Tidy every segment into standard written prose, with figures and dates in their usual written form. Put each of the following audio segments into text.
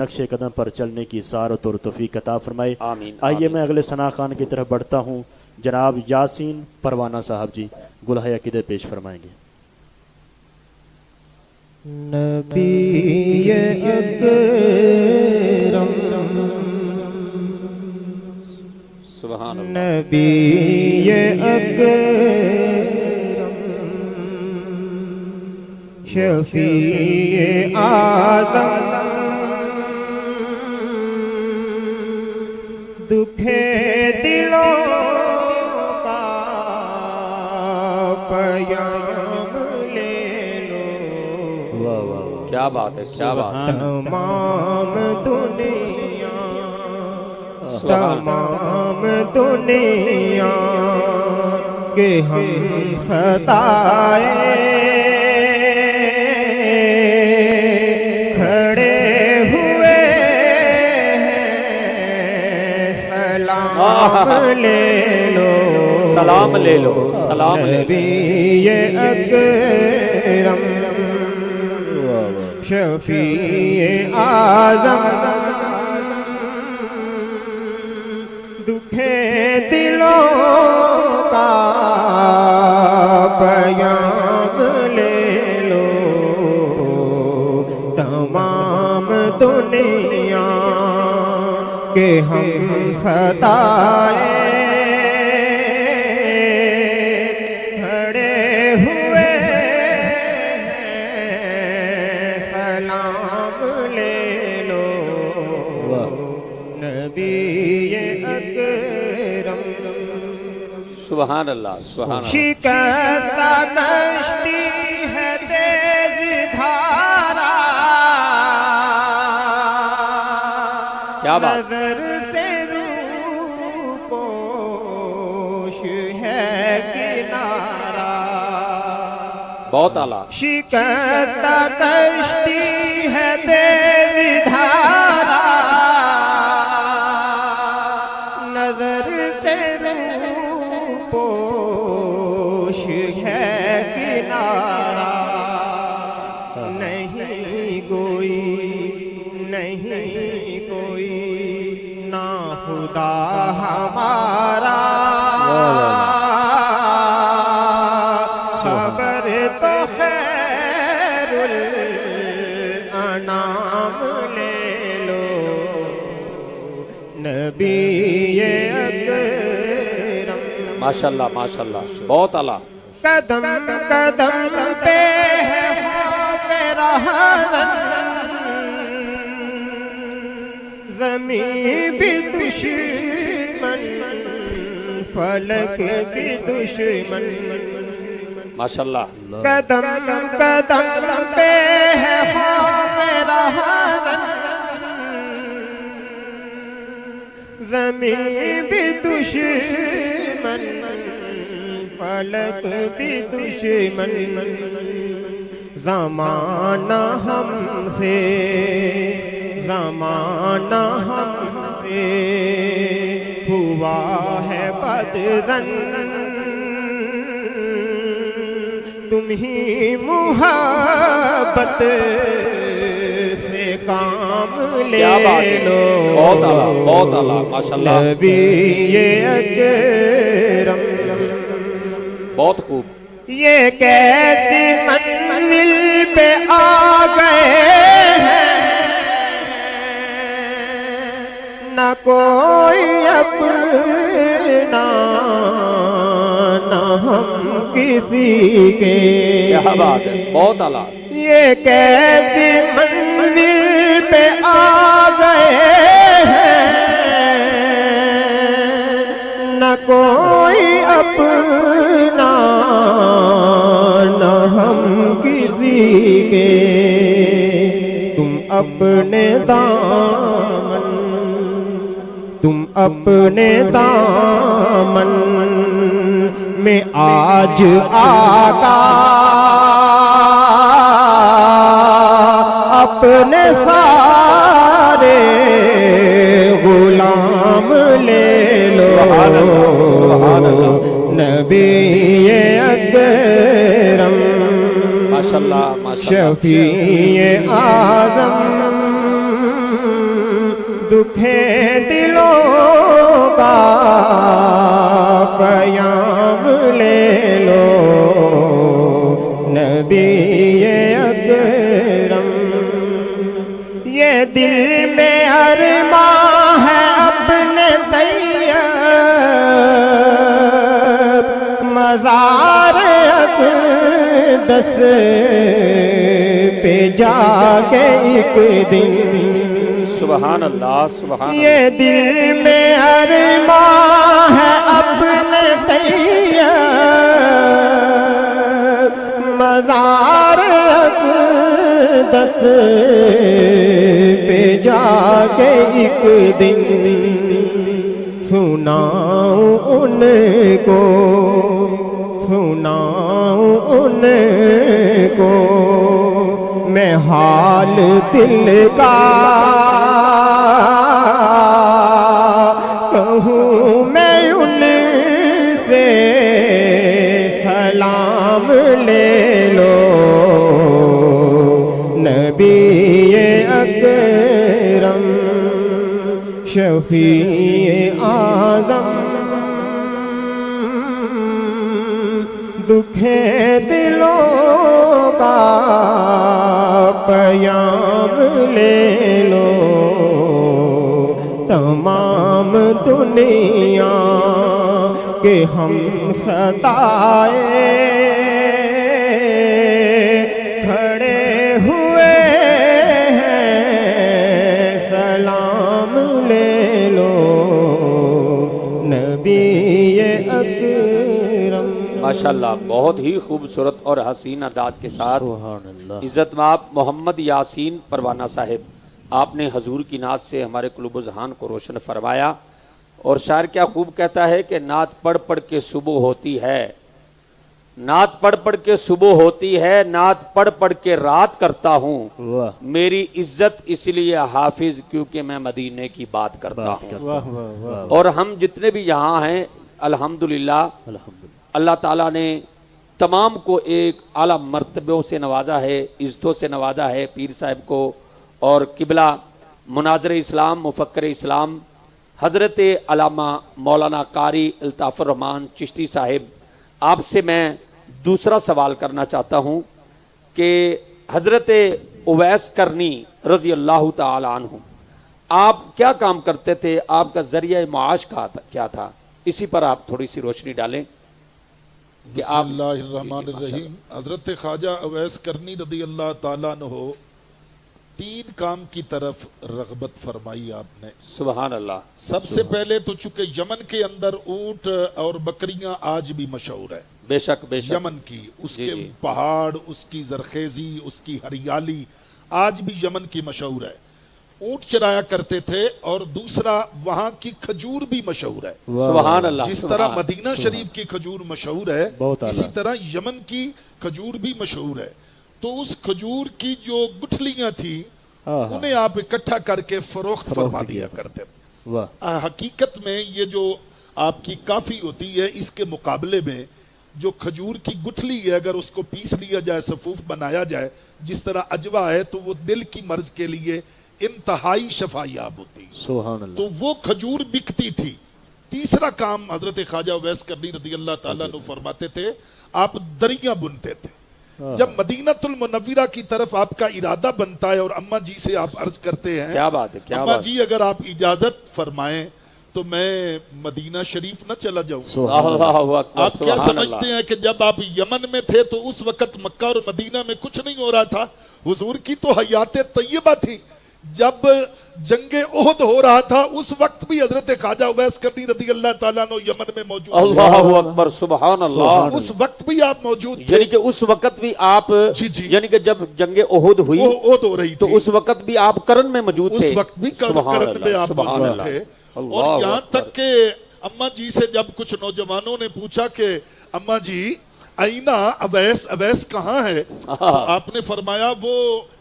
نقش قدم پر چلنے کی سعادت اور توفیق عطا فرمائے. آمین. آئیے میں اگلے ثناء خان کی طرف بڑھتا ہوں. جناب یاسین پروانہ صاحب جی گلہائے عقیدت پیش فرمائیں گے. نبی اکرم سبحان اللہ. نبی اکرم شفیع اعظم دکھے دلوں کا پیام لے لو. واہ واہ کیا بات ہے، کیا بات ہے. تمام دنیا تمام دنیا کے ہم ستائے کھڑے ہوئے ہیں سلام لے لو. سلام لے لو، سلام لے لو. نبی اکرم شفیع اعظم دکھے دلوں کا پیام لے لو. تمام دنیا کے ہم ستائے کھڑے ہوئے ہیں سلام لے لو. نبی اکرم سبحان اللہ، سبحان اللہ. شکستہ کشتی ہے تیز دھارا کیا بات. نظر سے روپوش ہے کنارہ. بہت اعلیٰ. شکستہ کشتی ہے تیز دھارا نظر سے روپوش ہے کنارہ. نہیں کوئی نہیں کوئی نا خدا ہمارا خبر تو خیر الانام لے لو. نبی اکرم ماشاءاللہ، ماشاءاللہ. بہت اعلیٰ. قدم قدم پہ ہے خوف رہزن زمین بھی دشمن فلک بھی دشمن. ماشاءاللہ. قدم قدم پہ ہے خوف رہزن زمین بھی دشمن فلک بھی دشمن. زمانہ ہم سے زمانہ ہم سے ہوا ہے بدظن تم ہی محبت سے کام لے لو. بہت اعلیٰ، بہت اعلیٰ. ماشاءاللہ. نبی اکرم بہت خوب. یہ کیسی منزل پہ آ گئے ہیں نہ کوئی اپنا نہ ہم کسی کے. کیا بات ہے. بہت اعلیٰ. یہ کیسی منزل پہ آ گئے ہیں نہ کوئی اپنا نہ ہم کسی کے. تم اپنے دامن تم اپنے دامن میں آج آقا اپنے سارے غلام لے لو. سبحان اللہ. نبی اکرم ماشاءاللہ، ماشاءاللہ. شفیع اعظم دکھے دلوں کا پیام لے لو نبی اکرم یہ دل میں ارماں ہے اپنے طیب مزار اقدس پہ جا کے ایک دن سبحان اللہ سبحان یہ دل میں ارماں ہے اپنے طیب مزار اقدس پہ جا کے ایک دن سناؤں ان کو میں حال دل کا کہوں میں ان سے سلام لے لو نبی اکرم شفیع اعظم دکھے دلوں کا پیام لے لو تمام دنیا کے ہم ستائے کھڑے ہوئے ہیں سلام لے لو نبی اکرم ماشاءاللہ بہت ہی خوبصورت اور حسین انداز کے ساتھ سبحان اللہ عزت مآب محمد یاسین پروانہ صاحب آپ نے حضور کی نعت سے ہمارے قلوب و ذہان کو روشن فرمایا اور شاعر کیا خوب کہتا ہے کہ نعت پڑھ پڑھ کے صبح ہوتی ہے نعت پڑھ پڑھ کے صبح ہوتی ہے نعت پڑھ پڑھ کے رات کرتا ہوں واہ میری عزت اس لیے حافظ کیونکہ میں مدینے کی بات کرتا بات ہوں کرتا ہوں اور ہم جتنے بھی یہاں ہیں الحمدللہ الحمدللہ اللہ تعالیٰ نے تمام کو ایک اعلیٰ مرتبوں سے نوازا ہے عزتوں سے نوازا ہے پیر صاحب کو اور قبلہ مناظر اسلام مفکر اسلام حضرت علامہ مولانا قاری الطاف الرحمن چشتی صاحب آپ سے میں دوسرا سوال کرنا چاہتا ہوں کہ حضرت اویس کرنی رضی اللہ تعالی عنہ آپ کیا کام کرتے تھے آپ کا ذریعہ معاش کیا تھا اسی پر آپ تھوڑی سی روشنی ڈالیں کہ بسم اللہ الرحمن الرحیم حضرت خواجہ اویس کرنی رضی اللہ تعالیٰ عنہ 3 کام کی طرف رغبت فرمائی آپ نے سبحان اللہ سب سے پہلے تو چونکہ یمن کے اندر اونٹ اور بکریاں آج بھی مشہور ہے بے شک بے شک یمن کی اس کے پہاڑ اس کی زرخیزی اس کی ہریالی آج بھی یمن کی مشہور ہے اونٹ چرایا کرتے تھے اور دوسرا وہاں کی کھجور بھی مشہور ہے سبحان اللہ جس طرح مدینہ شریف کی کھجور مشہور ہے اسی طرح یمن کی کھجور بھی مشہور ہے تو اس کھجور کی جو گٹھلیاں تھی انہیں آپ اکٹھا کر کے فروخت فرما دیا کرتے حقیقت میں یہ جو آپ کی کافی ہوتی ہے اس کے مقابلے میں جو کھجور کی گٹھلی ہے اگر اس کو پیس لیا جائے صفوف بنایا جائے جس طرح اجوا ہے تو وہ دل کی مرض کے لیے انتہائی شفایاب ہوتی سبحان اللہ تو وہ کھجور بکتی تھی تیسرا کام حضرت خواجہ اویس کرنی رضی اللہ تعالیٰ عنہ فرماتے تھے آپ دریاں بنتے تھے جب مدینہ المنورہ کی طرف آپ کا ارادہ بنتا ہے اور اماں جی سے آپ عرض کرتے ہیں کیا بات ہے اماں جی اگر آپ اجازت فرمائیں تو میں مدینہ شریف نہ چلا جاؤں آپ کیا سمجھتے ہیں کہ جب آپ یمن میں تھے تو اس وقت مکہ اور مدینہ میں کچھ نہیں ہو رہا تھا حضور کی تو حیات طیبہ تھی جب جنگ احد ہو رہا تھا اس وقت بھی حضرت خواجہ اویس کرنی رضی اللہ تعالیٰ عنہ یمن میں موجود اللہ اکبر سبحان اللہ اس وقت بھی آپ موجود تھے یعنی کہ اس وقت بھی آپ یعنی کہ جب جنگ احد ہوئی احد ہو رہی تو اس وقت بھی آپ کرن میں موجود تھے اس وقت بھی کرن میں آپ موجود تھے اور یہاں تک کہ اماں جی سے جب کچھ نوجوانوں نے پوچھا کہ اماں جی آئینہ اویس اویس کہاں ہے آپ نے فرمایا وہ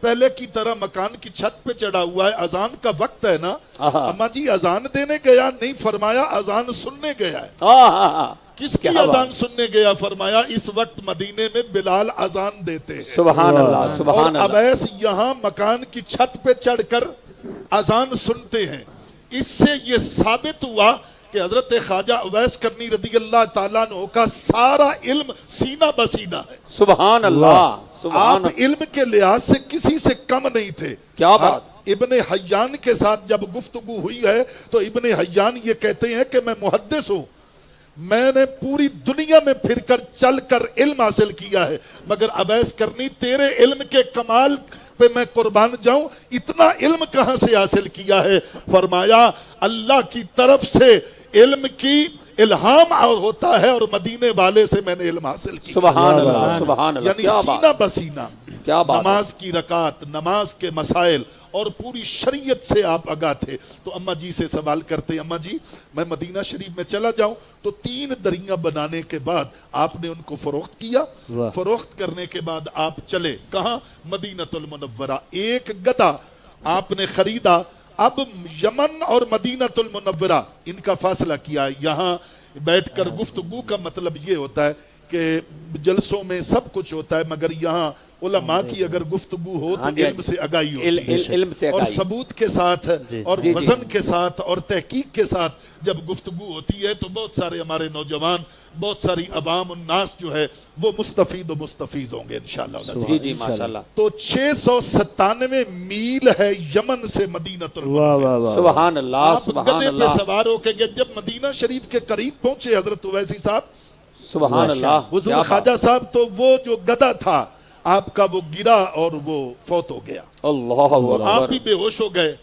پہلے کی طرح مکان کی چھت پہ چڑھا ہوا ہے اذان کا وقت ہے نا اماں جی اذان دینے گیا نہیں فرمایا اذان سننے گیا ہے کس کی اذان سننے گیا فرمایا اس وقت مدینے میں بلال اذان دیتے ہیں سبحان اللہ سبحان اللہ اور اویس یہاں مکان کی چھت پہ چڑھ کر اذان سنتے ہیں اس سے یہ ثابت ہوا کہ حضرت خواجہ اویس کرنی رضی اللہ تعالیٰ عنہ کا سارا علم سینہ بسینہ ہے. سبحان اللہ. آپ علم کے لحاظ سے کسی سے کم نہیں تھے. کیا بات. ابن حیان کے ساتھ جب گفتگو ہوئی ہے تو ابن حیان یہ کہتے ہیں کہ میں محدث ہوں, میں نے پوری دنیا میں پھر کر چل کر علم حاصل کیا ہے, مگر اویس کرنی تیرے علم کے کمال پہ میں قربان جاؤں, اتنا علم کہاں سے حاصل کیا ہے؟ فرمایا اللہ کی طرف سے علم کی الہام ہوتا ہے اور مدینے والے سے میں نے علم حاصل کیا. سبحان اللہ. سبحان اللہ. یعنی سینہ بسینہ کیا بات. نماز کی رکعت, نماز کے مسائل اور پوری شریعت سے آپ آگاہ تھے. تو اماں جی سے سوال کرتے, اماں جی میں مدینہ شریف میں چلا جاؤں تو 3 دریاں بنانے کے بعد آپ نے ان کو فروخت کیا, فروخت کرنے کے بعد آپ چلے کہاں؟ مدینۃ المنورہ. ایک گدھا آپ نے خریدا. اب یمن اور مدینۃ المنورہ ان کا فاصلہ کیا. یہاں بیٹھ کر گفتگو کا مطلب یہ ہوتا ہے کہ جلسوں میں سب کچھ ہوتا ہے, مگر یہاں علماء کی اگر گفتگو ہو تو علم سے آگاہی ہوتی ہے, اور ثبوت کے ساتھ اور وزن کے ساتھ اور تحقیق کے ساتھ جب گفتگو ہوتی ہے تو بہت سارے ہمارے نوجوان, بہت ساری عوام الناس جو ہے وہ مستفید و مستفیض ہوں گے انشاءاللہ. جی جی ماشاءاللہ. تو 697 میل ہے یمن سے مدینۃ المنورہ. سبحان اللہ. آپ گدھے پہ سوار ہو کے جب مدینہ شریف کے قریب پہنچے حضرت اویسی صاحب, سبحان اللہ, حضور خواجہ صاحب, تو وہ جو گدھا تھا آپ کا وہ گرا اور وہ فوت ہو گیا. اللہ اکبر. آپ بھی بے ہوش ہو گئے.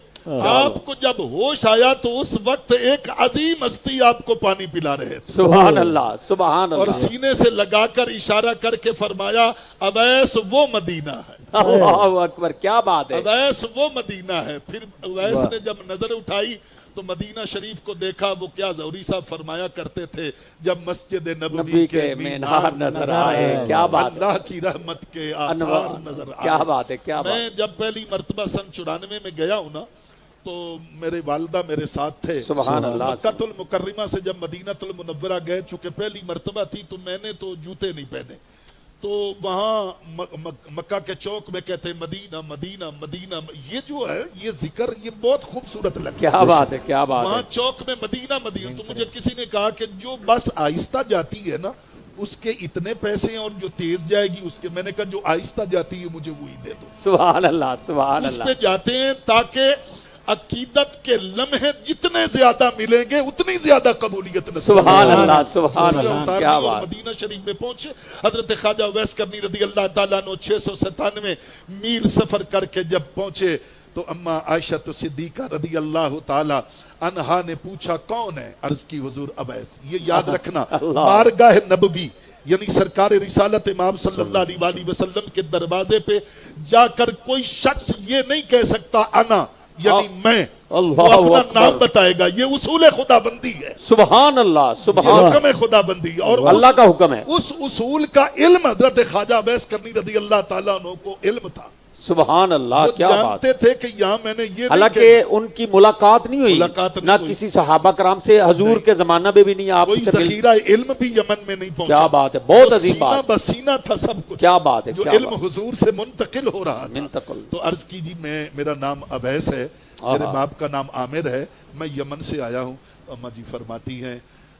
آپ کو جب ہوش آیا تو اس وقت ایک عظیم ہستی آپ کو پانی پلا رہے تھے. سبحان اللہ. سبحان اللہ. اور سینے سے لگا کر اشارہ کر کے فرمایا اویس وہ مدینہ ہے. اللہ اکبر. کیا بات ہے. اویس وہ مدینہ ہے. پھر اویس نے جب نظر اٹھائی تو مدینہ شریف کو دیکھا. وہ کیا زہری صاحب فرمایا کرتے تھے, جب مسجد نبوی کے مینار نظر آئے, کیا بات, اللہ کی رحمت کے آثار نظر آئے. کیا بات ہے. کیا بات. میں جب پہلی مرتبہ سن 94 میں گیا ہوں نا, تو میرے والدہ میرے ساتھ تھے. سبحان اللہ. مکہ المکرمہ سے جب مدینۃ المنورہ گئے, چونکہ پہلی مرتبہ تھی تو میں نے تو جوتے نہیں پہنے, تو وہاں مکہ کے چوک میں کہتے ہیں مدینہ مدینہ مدینہ. یہ جو ہے یہ ذکر یہ بہت خوبصورت لگا. کیا بات ہے. کیا بات. وہاں چوک میں مدینہ مدینہ. تو مجھے کسی نے کہا کہ جو بس آہستہ جاتی ہے نا اس کے اتنے پیسے ہیں, اور جو تیز جائے گی اس کے. میں نے کہا جو آہستہ جاتی ہے مجھے وہی دے دو. سبحان اللہ. سبحان اللہ. اس پہ جاتے ہیں تاکہ عقیدت کے لمحے جتنے زیادہ ملیں گے اتنی زیادہ قبولیت نصیب. سبحان اللہ. سبحان اللہ. کیا بات. مدینہ شریف میں پہنچے. حضرت خواجہ اویس کرنی رضی اللہ تعالیٰ عنہ 697 میل سفر کر کے جب پہنچے تو اماں عائشہ صدیقہ رضی اللہ تعالیٰ عنہا نے پوچھا کون ہے؟ عرض کی حضور اویس. یہ یاد رکھنا, بارگاہ نبوی یعنی سرکار رسالت امام صلی اللہ علیہ وآلہ وسلم کے دروازے پہ جا کر کوئی شخص یہ نہیں کہہ سکتا انا یعنی میں, وہ اپنا نام بتائے گا. یہ اصول خدا بندی ہے. سبحان اللہ. سبحان. حکم خدا بندی اور اللہ کا حکم ہے. اس اصول کا علم حضرت خواجہ اویس کرنی رضی اللہ تعالیٰ عنہ کو علم تھا. سبحان اللہ. کیا بات. جانتے تھے کہ یہاں میں نے یہ, حالانکہ ان کی ملاقات نہیں ہوئی نہ کسی صحابہ کرام سے, حضور کے زمانہ میں بھی نہیں. آپ کوئی ذخیرہ علم بھی یمن میں نہیں پہنچا. کیا بات ہے. بہت عظیم بات. بسینہ تھا سب کچھ. کیا بات ہے. جو علم حضور سے منتقل ہو رہا تھا. تو عرض کیجیے میرا نام اویس ہے, میرے باپ کا نام عامر ہے, میں یمن سے آیا ہوں. اماں جی فرماتی ہیں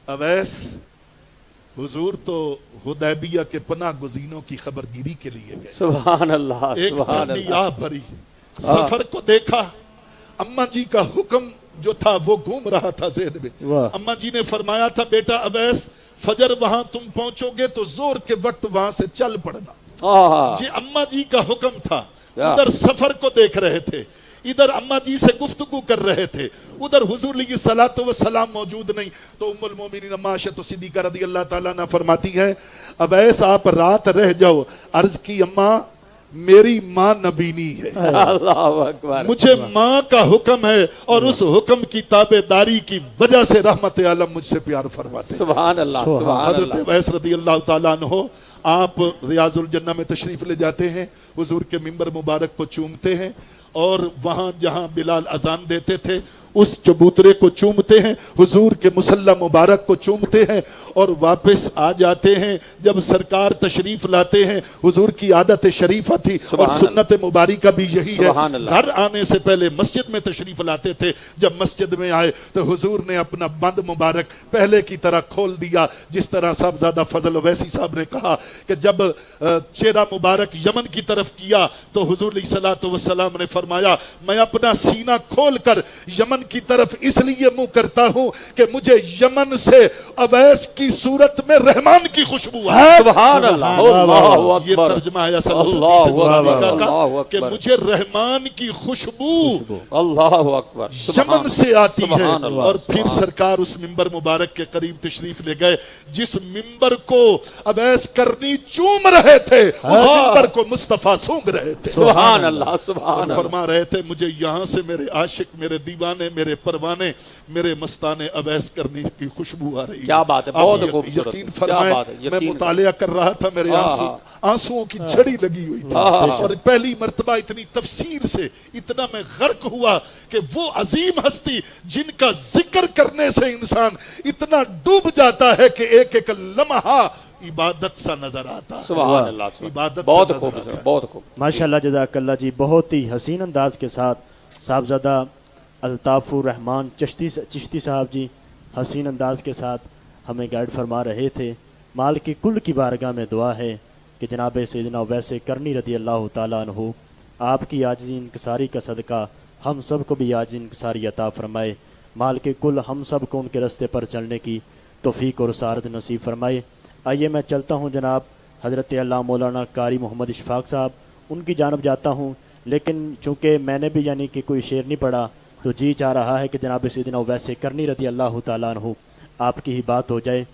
اویس حضور تو حدیبیہ کے پناہ گزینوں کی خبر گیری کے لیے گئے. سبحان اللہ. ایک ٹھنڈی آہ بھری سفر کو دیکھا. اماں جی کا حکم جو تھا وہ گھوم رہا تھا ذہن میں. اماں جی نے فرمایا تھا بیٹا اویس فجر وہاں تم پہنچو گے تو زور کے وقت وہاں سے چل پڑنا. یہ اماں جی کا حکم تھا. ادھر سفر کو دیکھ رہے تھے, ادھر اماں جی سے گفتگو کر رہے تھے, ادھر حضور علیہ الصلوۃ والسلام موجود نہیں. تو ام المومنین اماں عائشہ صدیقہ رضی اللہ تعالیٰ عنہ فرماتی ہیں اویس آپ رات رہ جاؤ. عرض کی اماں میری ماں نبینی ہے, اللہ اکبر, مجھے ماں کا حکم ہے اور اس حکم کی تابعداری کی وجہ سے رحمت عالم مجھ سے پیار فرماتے. سبحان اللہ. سبحان اللہ. حضرت اویس رضی اللہ تعالیٰ عنہ آپ ریاض الجنہ میں تشریف لے جاتے ہیں, حضور کے منبر مبارک کو چومتے ہیں, اور وہاں جہاں بلال اذان دیتے تھے اس چبوترے کو چومتے ہیں, حضور کے مصلی مبارک کو چومتے ہیں, اور واپس آ جاتے ہیں جب سرکار تشریف لاتے ہیں. حضور کی عادت شریفہ تھی اور سنت مبارکہ بھی یہی ہے. گھر آنے سے پہلے مسجد میں تشریف لاتے تھے. جب مسجد میں آئے تو حضور نے اپنا بند مبارک پہلے کی طرح کھول دیا, جس طرح صاحبزادہ فضل اویسی صاحب نے کہا کہ جب چہرہ مبارک یمن کی طرف کیا تو حضور علیہ الصلوۃ والسلام نے فرمایا میں اپنا سینہ کھول کر یمن کی طرف اس لیے منہ کرتا ہوں کہ مجھے یمن سے اویس کی صورت میں رحمان کی خوشبو آئی. سبحان اللہ, اللہ یہ اکبر, ترجمہ ہے اصل اللہ کا کہ مجھے رحمان کی خوشبو اللہ اکبر یمن سے آتی ہے. اور پھر سرکار اس منبر مبارک کے قریب تشریف لے گئے جس منبر کو اویس کرنی چوم رہے تھے, اس منبر کو مصطفیٰ سونگ رہے تھے. سبحان اللہ, سبحان اللہ. فرما رہے تھے مجھے یہاں سے میرے عاشق, میرے دیوانے, میرے پروانے, میرے مستانے اویس کرنی کی خوشبو آ رہی ہے. کیا بات ہے, بہت خوبصورت. یقین فرمائے میں مطالعہ کر رہا تھا, میرے آنسوؤں کی جھڑی لگی ہوئی تھی, اور پہلی مرتبہ اتنی تفسیر سے اتنا میں غرق ہوا کہ وہ عظیم ہستی جن کا ذکر کرنے سے انسان اتنا ڈوب جاتا ہے کہ ایک ایک لمحہ عبادت سا نظر آتا ہے. سبحان اللہ, عبادت بہت سا خوب, نظر آتا ہے. بہت خوب. ماشاءاللہ, جزاک اللہ جی. بہت ہی حسین انداز کے ساتھ صاحبزادہ الطاف الرحمان چشتی صاحب جی حسین انداز کے ساتھ ہمیں گائیڈ فرما رہے تھے. مال کی کل کی بارگاہ میں دعا ہے کہ جناب سیدنا اویس کرنی رضی اللہ تعالیٰ عنہ آپ کی عاجزی انکساری کا صدقہ ہم سب کو بھی عاجزی انکساری عطا فرمائے. مال کے کل ہم سب کو ان کے راستے پر چلنے کی توفیق اور سعادت نصیب فرمائے. آئیے میں چلتا ہوں جناب حضرت علامہ مولانا قاری محمد اشفاق صاحب, ان کی جانب جاتا ہوں, لیکن چونکہ میں نے بھی یعنی کہ کوئی شعر نہیں پڑھا تو جی چاہ رہا ہے کہ جناب سیدنا اویس کرنی رضی اللہ تعالیٰ عنہ آپ کی ہی بات ہو جائے.